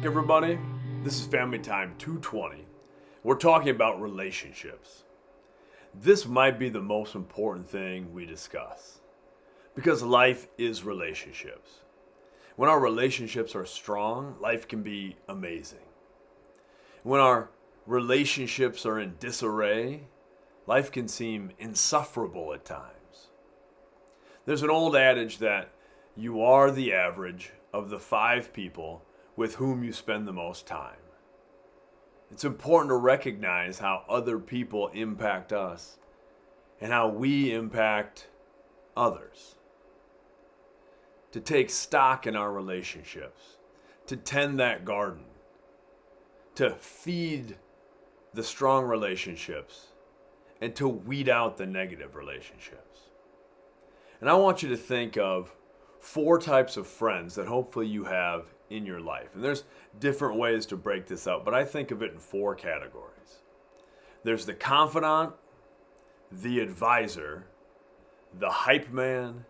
Everybody, this is Family Time 220. We're talking about relationships. This might be the most important thing we discuss because life is relationships. When our relationships are strong, life can be amazing. When our relationships are in disarray, life can seem insufferable at times. There's an old adage that you are the average of the 5 people with whom you spend the most time. It's important to recognize how other people impact us and how we impact others. To take stock in our relationships, to tend that garden, to feed the strong relationships, and to weed out the negative relationships. And I want you to think of 4 types of friends that hopefully you have in your life. And there's different ways to break this up, but I think of it in 4 categories. There's the confidant, the advisor, the hype man,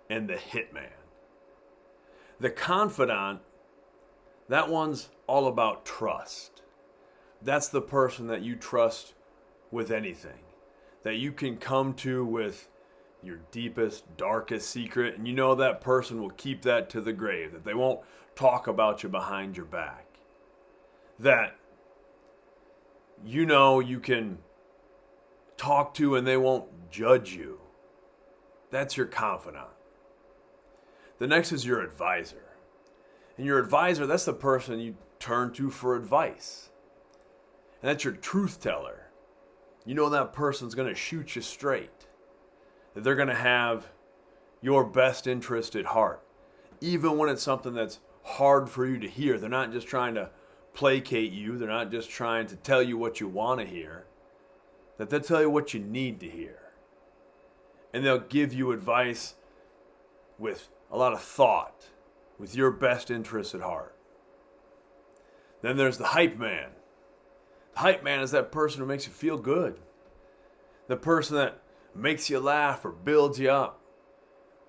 and the hitman. The confidant, that one's all about trust. That's the person that you trust with anything, that you can come to with your deepest, darkest secret, and you know that person will keep that to the grave, that they won't talk about you behind your back, that you know you can talk to and they won't judge you. That's your confidant. The next is your advisor. And your advisor, that's the person you turn to for advice. And that's your truth teller. You know that person's going to shoot you straight, that they're going to have your best interest at heart, even when it's something that's hard for you to hear. They're not just trying to placate you. They're not just trying to tell you what you want to hear. That they'll tell you what you need to hear. And they'll give you advice with a lot of thought, with your best interests at heart. Then there's the hype man. The hype man is that person who makes you feel good. The person that makes you laugh or builds you up.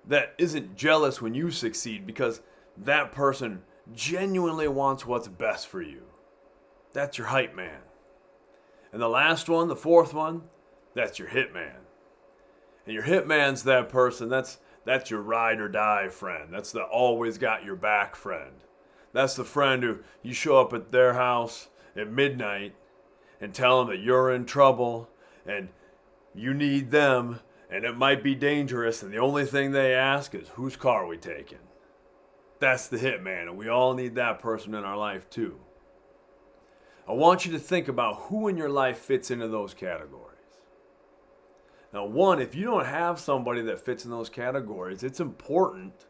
That isn't jealous when you succeed because that person genuinely wants what's best for you. That's your hype man. And the last one, the 4th one, that's your hitman. And your hitman's that person, that's your ride or die friend. That's the always got your back friend. That's the friend who you show up at their house at midnight and tell them that you're in trouble and you need them and it might be dangerous, and the only thing they ask is, whose car are we taking? That's the hitman, and we all need that person in our life too. I want you to think about who in your life fits into those categories. Now, one, if you don't have somebody that fits in those categories, it's important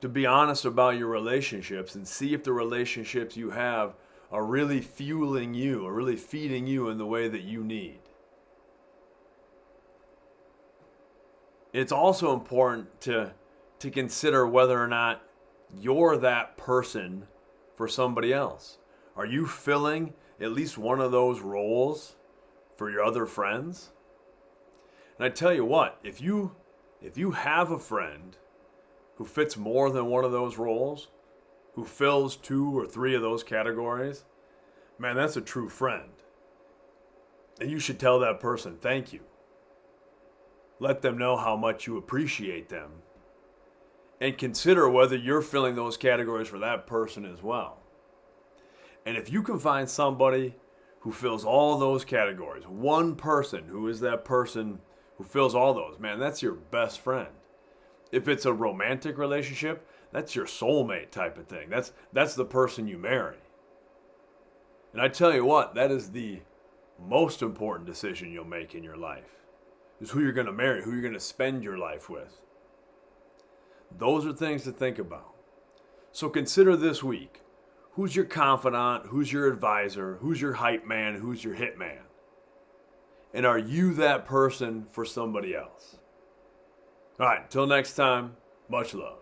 to be honest about your relationships and see if the relationships you have are really fueling you, or really feeding you in the way that you need. It's also important to consider whether or not you're that person for somebody else. Are you filling at least one of those roles for your other friends? And I tell you what, if you have a friend who fits more than one of those roles, who fills 2 or 3 of those categories, man, that's a true friend. And you should tell that person thank you. Let them know how much you appreciate them. And consider whether you're filling those categories for that person as well. And if you can find somebody who fills all those categories, one person who is that person who fills all those, man, that's your best friend. If it's a romantic relationship, that's your soulmate type of thing. That's the person you marry. And I tell you what, that is the most important decision you'll make in your life, is who you're going to marry, who you're going to spend your life with. Those are things to think about. So consider this week, who's your confidant, who's your advisor, who's your hype man, who's your hitman? And are you that person for somebody else? All right, until next time, much love.